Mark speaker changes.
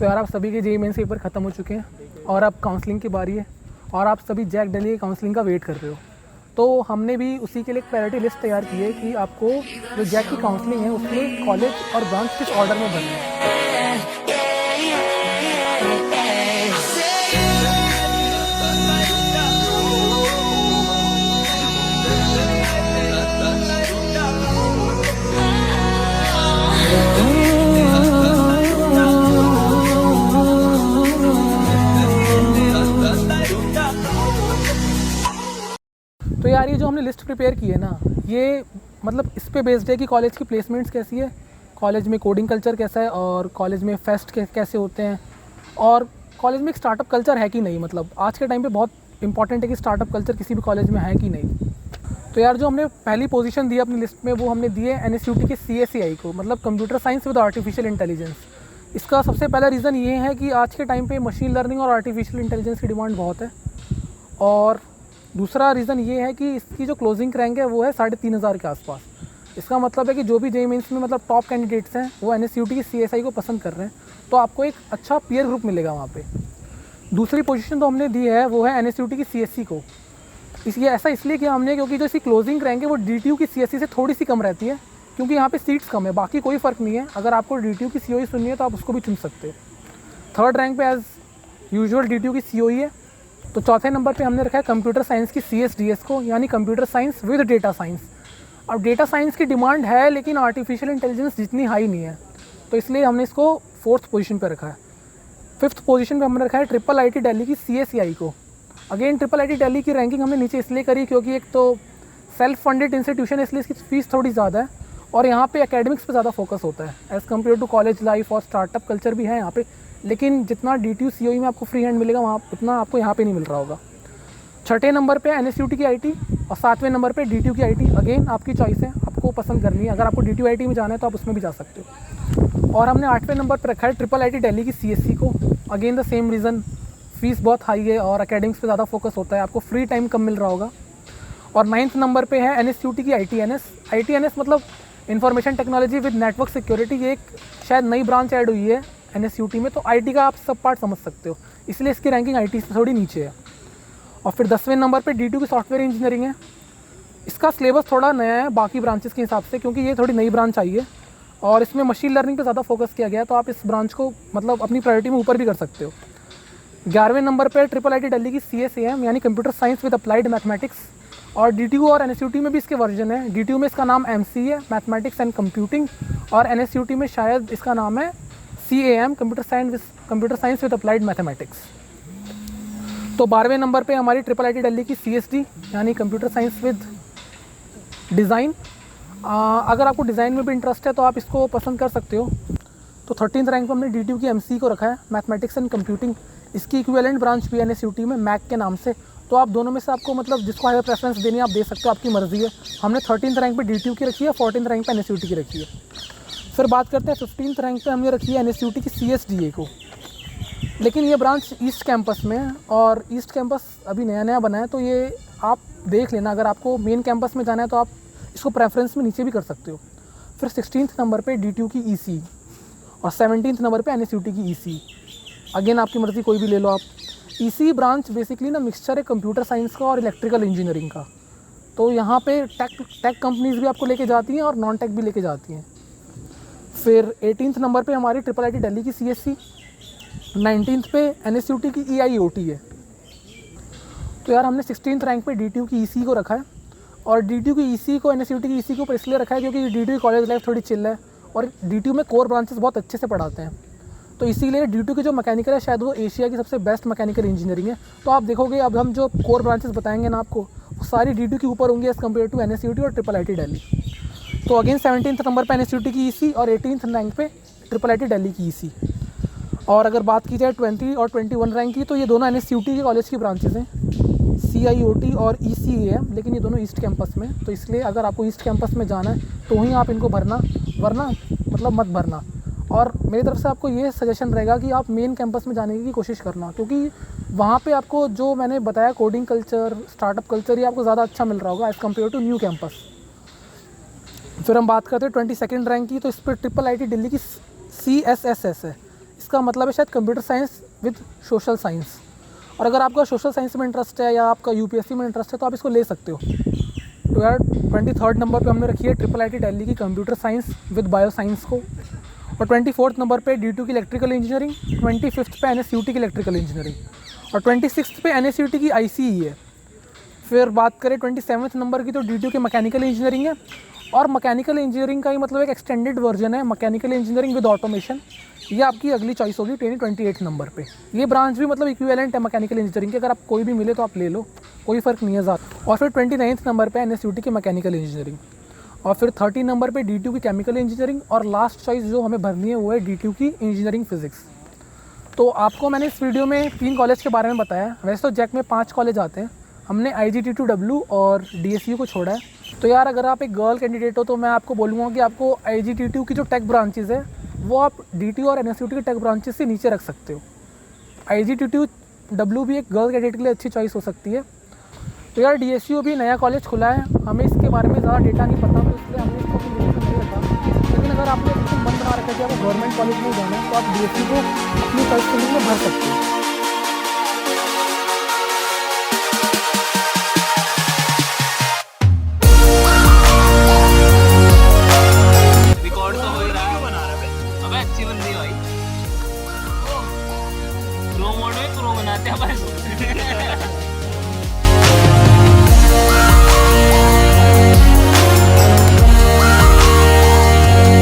Speaker 1: तो यार आप सभी के जेईई मेंस पेपर ख़त्म हो चुके हैं और अब काउंसलिंग की बारी है और आप सभी जैक दिल्ली की काउंसलिंग का वेट कर रहे हो। तो हमने भी उसी के लिए एक प्रायोरिटी लिस्ट तैयार की है कि आपको जो जैक की काउंसलिंग है उसमें कॉलेज और ब्रांच किस ऑर्डर में भरना है। तो यार ये जो हमने लिस्ट प्रिपेयर की है ना, ये मतलब इस पे बेस्ड है कि कॉलेज की प्लेसमेंट्स कैसी है, कॉलेज में कोडिंग कल्चर कैसा है और कॉलेज में फेस्ट कैसे होते हैं और कॉलेज में एक स्टार्टअप कल्चर है कि नहीं। मतलब आज के टाइम पे बहुत इंपॉर्टेंट है कि स्टार्टअप कल्चर किसी भी कॉलेज में है कि नहीं। तो यार जो हमने पहली पोजीशन दी है अपनी लिस्ट में वो हमने दी है NSUT के CSAI को, मतलब computer science with artificial intelligence. इसका सबसे पहला रीज़न ये है कि आज के टाइम पे मशीन लर्निंग और आर्टिफिशियल इंटेलिजेंस की डिमांड बहुत है और दूसरा रीज़न ये है कि इसकी जो क्लोजिंग रैंक है वो है 3500 के आसपास। इसका मतलब है कि जो भी जेईई मेंस में मतलब टॉप कैंडिडेट्स हैं वो NSUT की CSI को पसंद कर रहे हैं, तो आपको एक अच्छा पीयर ग्रुप मिलेगा वहाँ पे। दूसरी पोजीशन तो हमने दी है वो है NSUT की CSC को। इसलिए ऐसा इसलिए किया हमने क्योंकि जो इसकी क्लोजिंग रैंक है वो DTU की CSC से थोड़ी सी कम रहती है, क्योंकि यहाँ पे सीट्स कम है। बाकी कोई फ़र्क नहीं है, अगर आपको DTU की COE सुननी है तो आप उसको भी चुन सकते हो। थर्ड रैंक पे एज़ यूजुअल DTU की COE है। तो चौथे नंबर पे हमने रखा है कंप्यूटर साइंस की CSDS को, यानी computer science with data science. अब डेटा साइंस की डिमांड है लेकिन आर्टिफिशियल इंटेलिजेंस जितनी हाई नहीं है, तो इसलिए हमने इसको फोर्थ पोजीशन पे रखा है। फिफ्थ पोजीशन पे हमने रखा है IIIT दिल्ली की CSEI को। अगेन IIIT दिल्ली की रैंकिंग हमने नीचे इसलिए करी क्योंकि एक तो सेल्फ फंडेड इंस्टीट्यूशन है, इसलिए इसकी फ़ीस थोड़ी ज़्यादा है और यहाँ पे एकेडमिक्स पे ज़्यादा फोकस होता है as compare to college life, और स्टार्टअप कल्चर भी है यहाँ पे, लेकिन जितना DTU COE में आपको फ्री हैंड मिलेगा वहाँ उतना आपको यहाँ पे नहीं मिल रहा होगा। छठे नंबर पे NSUT की IT और सातवें नंबर पे DTU की IT। अगेन आपकी चॉइस है, आपको पसंद करनी है। अगर आपको DTU IT में जाना है तो आप उसमें भी जा सकते हो। और हमने आठवें नंबर पर रखा है IIIT दिल्ली की CSC को। Again the same reason, fees बहुत हाई है और एकेडमिक्स पे ज़्यादा फोकस होता है, आपको फ्री टाइम कम मिल रहा होगा। और नाइन्थ नंबर पे है NSUT की ITNS मतलब information technology with network security. ये एक शायद नई ब्रांच ऐड हुई है NSUT में, तो IT का आप सब पार्ट समझ सकते हो, इसलिए इसकी रैंकिंग IT से थोड़ी नीचे है। और फिर 10वें नंबर पे DTU की सॉफ्टवेयर इंजीनियरिंग है। इसका सिलेबस थोड़ा नया है बाकी ब्रांचेस के हिसाब से, क्योंकि ये थोड़ी नई ब्रांच आई है और इसमें मशीन लर्निंग पे ज़्यादा फोकस किया गया है, तो आप इस ब्रांच को मतलब अपनी प्रायोरिटी में ऊपर भी कर सकते हो। 11वें नंबर पे IIIT दिल्ली की CSAM यानी computer science with applied mathematics. और DTU और NSUT में भी इसके वर्जन है। DTU में इसका नाम MC है, मैथमेटिक्स एंड कंप्यूटिंग, और NSUT में शायद इसका नाम है CAM, computer science with applied mathematics. तो 12वें नंबर पे हमारी IIIT दिल्ली की CSD यानी कंप्यूटर साइंस विद डिज़ाइन। अगर आपको डिज़ाइन में भी इंटरेस्ट है तो आप इसको पसंद कर सकते हो। तो 13th रैंक पर हमने DTU की MC को रखा है, मैथमेटिक्स एंड कंप्यूटिंग। इसकी इक्विवेलेंट ब्रांच भी NSUT में मैक के नाम से। तो आप दोनों में से आपको मतलब जिसको हायर प्रेफरेंस देनी है आप दे सकते हो, आपकी मर्ज़ी है। हमने 13th रैंक पे DTU की रखी है, 14th रैंक पे NSUT की रखी है। फिर बात करते हैं 15th रैंक पे हमने रखी है NSUT की CSDA को, लेकिन ये ब्रांच ईस्ट कैंपस में है और ईस्ट कैंपस अभी नया नया बना है, तो ये आप देख लेना। अगर आपको मेन कैंपस में जाना है तो आप इसको प्रेफरेंस में नीचे भी कर सकते हो। फिर 16th नंबर पे DTU की EC और 17th नंबर पे NSUT की EC। अगेन आपकी मर्ज़ी, कोई भी ले लो आप। EC ब्रांच बेसिकली ना मिक्सचर है कंप्यूटर साइंस का और इलेक्ट्रिकल इंजीनियरिंग का। तो यहाँ पे टेक कंपनीज़ भी आपको लेके जाती हैं और नॉन टेक भी लेके जाती हैं। फिर 18th नंबर पे हमारी IIIT दिल्ली की CSC, 19th पे NSUT की EIoT है। तो यार हमने 16th रैंक पे DTU की EC को रखा है और DTU की EC को NSUT की EC को ऊपर इसलिए रखा है क्योंकि DTU की कॉलेज लाइफ थोड़ी चिल है और DTU में कोर ब्रांचेस बहुत अच्छे से पढ़ाते हैं। तो इसीलिए DTU की जो मैकेनिकल है शायद वो एशिया की सबसे बेस्ट मैकेनिकल इंजीनियरिंग है। तो आप देखोगे अब हम जो कोर ब्रांचेस बताएंगे ना आपको, वो सारी DTU के ऊपर होंगी एज़ कम्पेयर टू NSUT और IIIT दिल्ली। तो अगेन 17th नंबर पे NSUT की EC और 18th रैंक पे IIIT दिल्ली की EC। और अगर बात की जाए 20 और 21 रैंक की, तो ये दोनों NSUT के कॉलेज की ब्रांचेस हैं, CIoT और ECAM, लेकिन ये दोनों ईस्ट कैंपस में। तो इसलिए अगर आपको ईस्ट कैंपस में जाना है तो ही आप इनको भरना, वरना मतलब मत भरना। और मेरी तरफ से आपको ये सजेशन रहेगा कि आप मेन कैंपस में जाने की कोशिश करना, क्योंकि वहाँ पे आपको जो मैंने बताया कोडिंग कल्चर, स्टार्टअप कल्चर, ये आपको ज़्यादा अच्छा मिल रहा होगा as compare to new campus. फिर हम बात करते हैं 22nd रैंक की, तो इस पर IIIT दिल्ली की CSSS है। इसका मतलब है शायद computer science with social science. और अगर आपका सोशल साइंस में इंटरेस्ट है या आपका यूपीएससी में इंटरेस्ट है तो आप इसको ले सकते हो। तो यार 23rd नंबर पे हमने रखी है IIIT दिल्ली की computer science with bio science को, और 24th नंबर पे D2 की इलेक्ट्रिकल इंजीनियरिंग, 25th पे NSUT की इलेक्ट्रिकल इंजीनियरिंग, और 26th पे NSUT की ICE है। फिर बात करें 27th नंबर की तो D2 की मैकेनिकल इंजीनियरिंग है, और मैकेनिकल इंजीनियरिंग का ही मतलब एक एक्सटेंडेड वर्जन है मैकेनिकल इंजीनियरिंग विद ऑटोमेशन। ये आपकी अगली चॉइस होगी 28th नंबर पे। ये ब्रांच भी मतलब इक्विवेलेंट है मैकेनिकल इंजीनियरिंग के, अगर आप कोई भी मिले तो आप ले लो, कोई फ़र्क नहीं है ज़्यादा। और फिर 29th नंबर पे NSUT की मैकेनिकल इंजीनियरिंग, और फिर 30 नंबर पे D2 की केमिकल इंजीनियरिंग, और लास्ट चॉइस जो हमें भरनी है वो है D2 की इंजीनियरिंग फिजिक्स। तो आपको मैंने इस वीडियो में 3 कॉलेज के बारे में बताया। वैसे तो जैक में 5 कॉलेज आते हैं, हमने IGT2W और DSU को छोड़ा है। तो यार अगर आप एक गर्ल कैंडिडेट हो तो मैं आपको बोलूँगा कि आपको IGT2 की जो टेक ब्रांचेज़ है वो आप DT और NSUT की टेक ब्रांचेस से नीचे रख सकते हो। IGT2W भी एक गर्ल कैंडिडेट के लिए अच्छी चॉइस हो सकती है। तो यार DSU भी नया कॉलेज खुला है, हमें इसके बारे में ज़्यादा डेटा नहीं पता, तो इसलिए हमने इसको अपनी लिस्ट में नहीं रखा। लेकिन अगर आपने इसको मन बना रखा है कि आपको गवर्नमेंट कॉलेज में जाना है तो आप DSU को अपनी चॉइस के लिए भर सकते हो।
Speaker 2: रिकॉर्ड तो हो ही रहा है। बना रहा है अबे, अच्छी बन रही भाई। प्रो मोड में प्रो बनाते हैं भाई।